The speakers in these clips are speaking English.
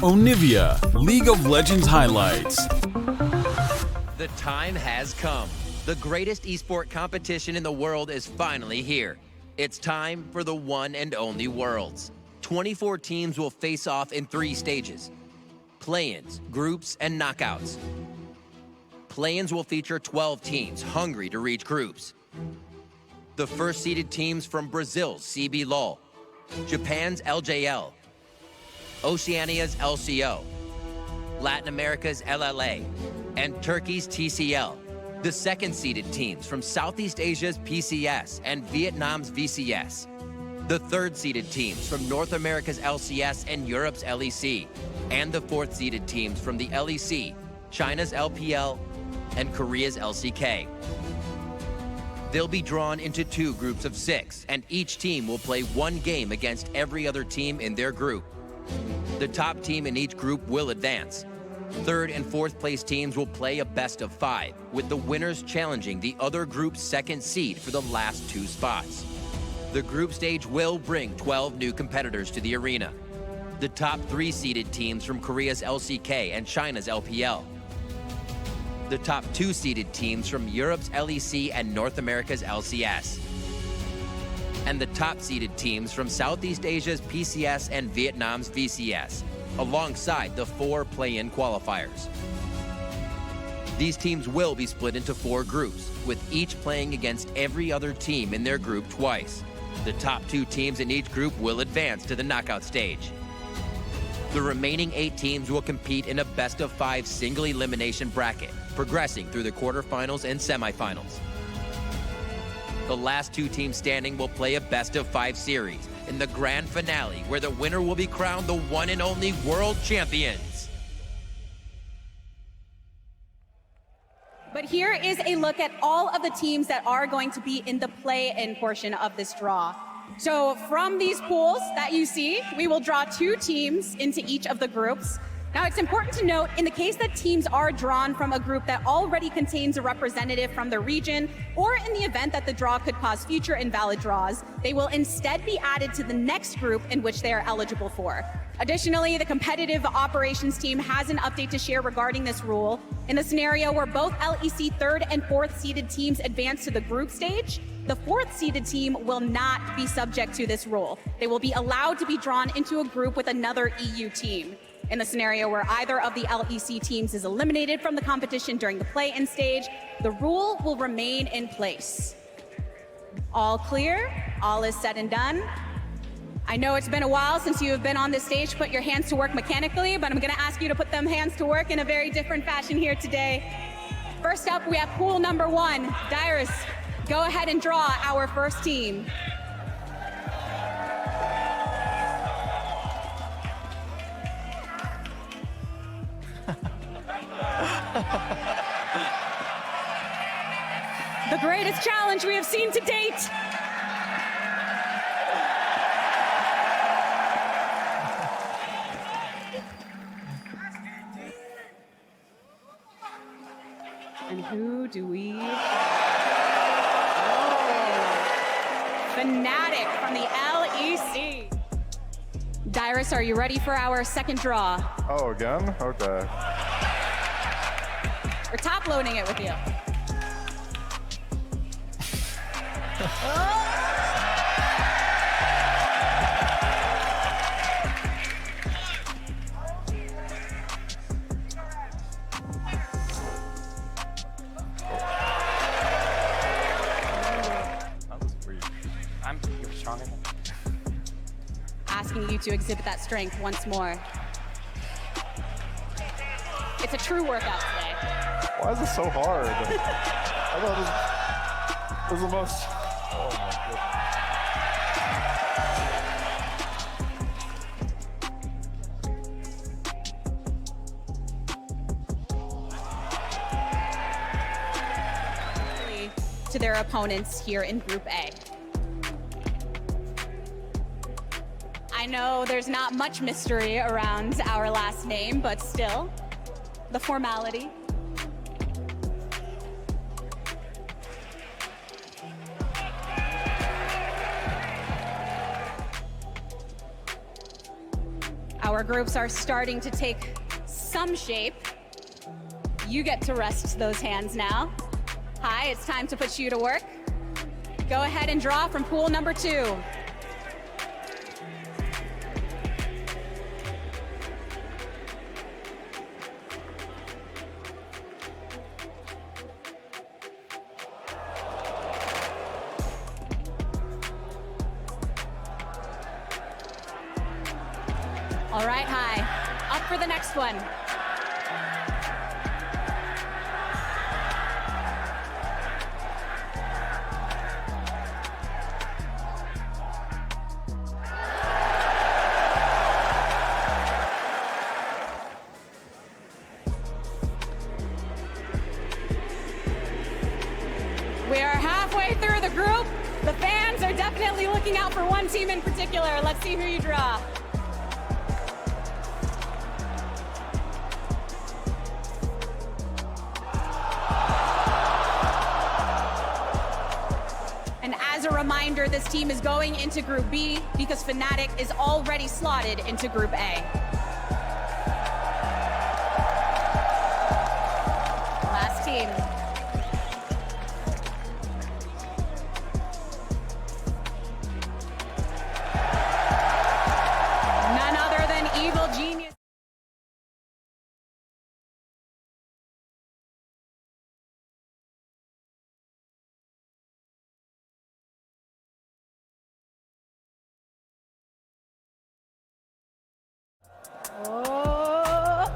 Onivia, League of Legends highlights. The time has come. The greatest esport competition in the world is finally here. It's time for the one and only Worlds. 24 teams will face off in 3 stages: play-ins, groups, and knockouts. Play-ins will feature 12 teams hungry to reach groups. The first-seeded teams from Brazil's CB LOL, Japan's LJL, Oceania's LCO, Latin America's LLA, and Turkey's TCL. The second-seeded teams from Southeast Asia's PCS and Vietnam's VCS. The third-seeded teams from North America's LCS and Europe's LEC. And the fourth-seeded teams from the LEC, China's LPL, and Korea's LCK. They'll be drawn into 2 groups of 6, and each team will play 1 game against every other team in their group. The top team in each group will advance. 3rd and 4th place teams will play a best of 5, with the winners challenging the other group's 2nd seed for the last 2 spots. The group stage will bring 12 new competitors to the arena. The top 3-seeded teams from Korea's LCK and China's LPL. The top 2-seeded teams from Europe's LEC and North America's LCS. And the top-seeded teams from Southeast Asia's PCS and Vietnam's VCS, alongside the 4 play-in qualifiers. These teams will be split into 4 groups, with each playing against every other team in their group twice. The top 2 teams in each group will advance to the knockout stage. The remaining 8 teams will compete in a best-of-5 single-elimination bracket, progressing through the quarterfinals and semifinals. The last 2 teams standing will play a best-of-5 series in the grand finale, where the winner will be crowned the one and only world champions. But here is a look at all of the teams that are going to be in the play-in portion of this draw. So from these pools that you see, we will draw 2 teams into each of the groups. Now, it's important to note, in the case that teams are drawn from a group that already contains a representative from the region, or in the event that the draw could cause future invalid draws, they will instead be added to the next group in which they are eligible for. Additionally, the competitive operations team has an update to share regarding this rule. In the scenario where both LEC 3rd and 4th seeded teams advance to the group stage, the 4th seeded team will not be subject to this rule. They will be allowed to be drawn into a group with another EU team. In the scenario where either of the LEC teams is eliminated from the competition during the play-in stage, the rule will remain in place. All clear? All is said and done? I know it's been a while since you have been on this stage to put your hands to work mechanically, but I'm going to ask you to put them hands to work in a very different fashion here today. First up, we have pool number 1. Dyrus, go ahead and draw our first team. The greatest challenge we have seen to date. And who do we? Fnatic from the LEC. Dyrus, are you ready for our second draw? Oh, again? Okay. We're top loading it with you. You're stronger than me. Asking you to exhibit that strength once more. It's a true workout today. Why is this so hard? I thought it was the most... Oh my goodness. To their opponents here in Group A. I know there's not much mystery around our last name, but still, the formality. Our groups are starting to take some shape. You get to rest those hands now. Hi, it's time to put you to work. Go ahead and draw from pool number 2. All right, Hi, up for the next one. We are halfway through the group. The fans are definitely looking out for one team in particular. Let's see who you draw. And as a reminder, this team is going into Group B because Fnatic is already slotted into Group A. Last team. None other than Evil Genius. Oh.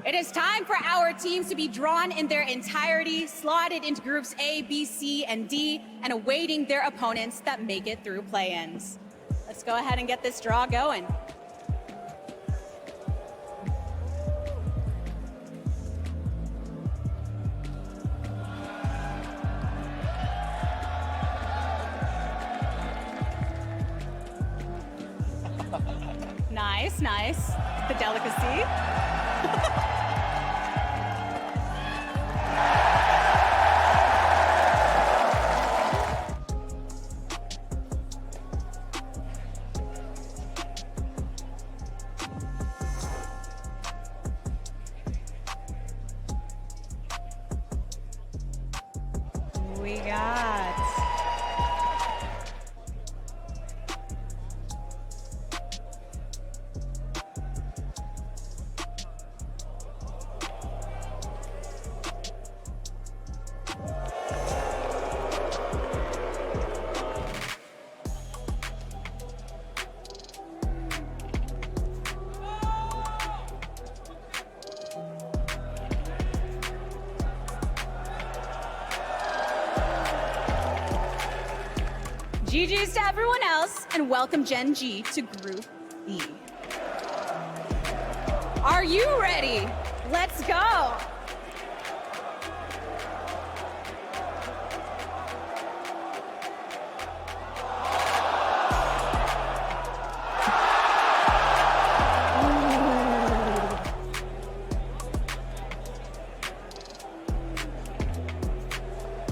It is time for our teams to be drawn in their entirety, slotted into groups A, B, C, and D, and awaiting their opponents that make it through play-ins. Let's go ahead and get this draw going. Nice, nice. The delicacy. We got GG's to everyone else, and welcome Gen G to Group B. Are you ready? Let's go.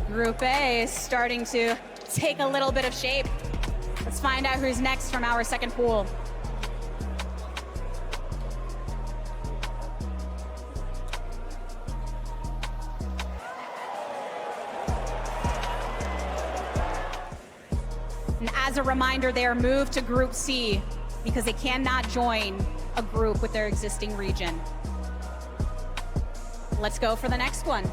Group A is starting to take a little bit of shape. Let's find out who's next from our second pool. And as a reminder, they are moved to Group C because they cannot join a group with their existing region. Let's go for the next one.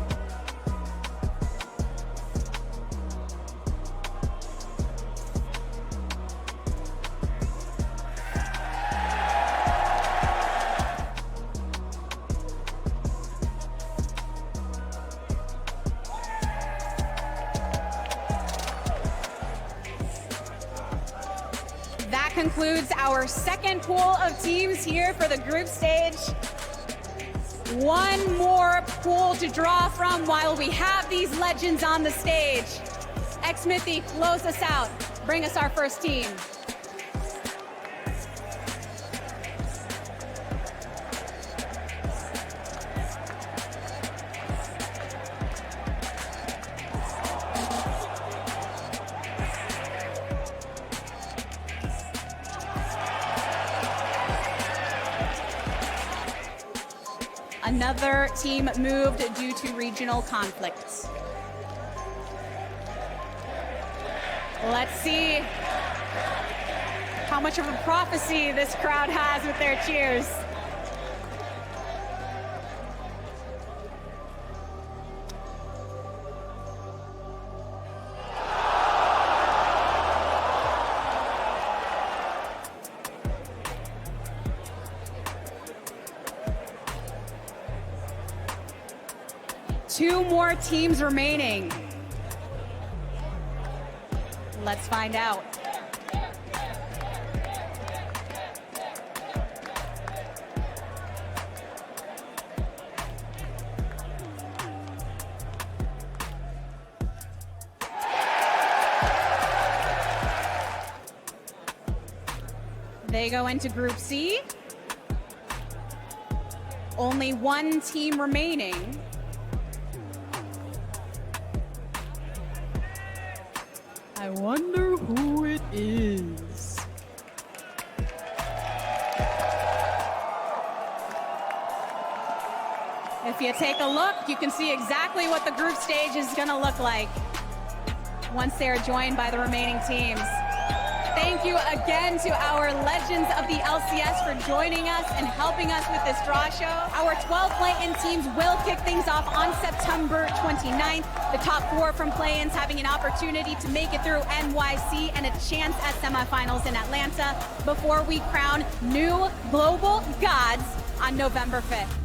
That concludes our second pool of teams here for the group stage. One more pool to draw from while we have these legends on the stage. Xmithy, close us out. Bring us our first team. Another team moved due to regional conflicts. Let's see how much of a prophecy this crowd has with their cheers. Two more teams remaining. Let's find out. They go into Group C. Only one team remaining. I wonder who it is. If you take a look, you can see exactly what the group stage is going to look like once they're joined by the remaining teams. Thank you again to our legends of the LCS for joining us and helping us with this draw show. Our 12 play-in teams will kick things off on September 29th. The top 4 from play-ins having an opportunity to make it through NYC and a chance at semifinals in Atlanta before we crown new global gods on November 5th.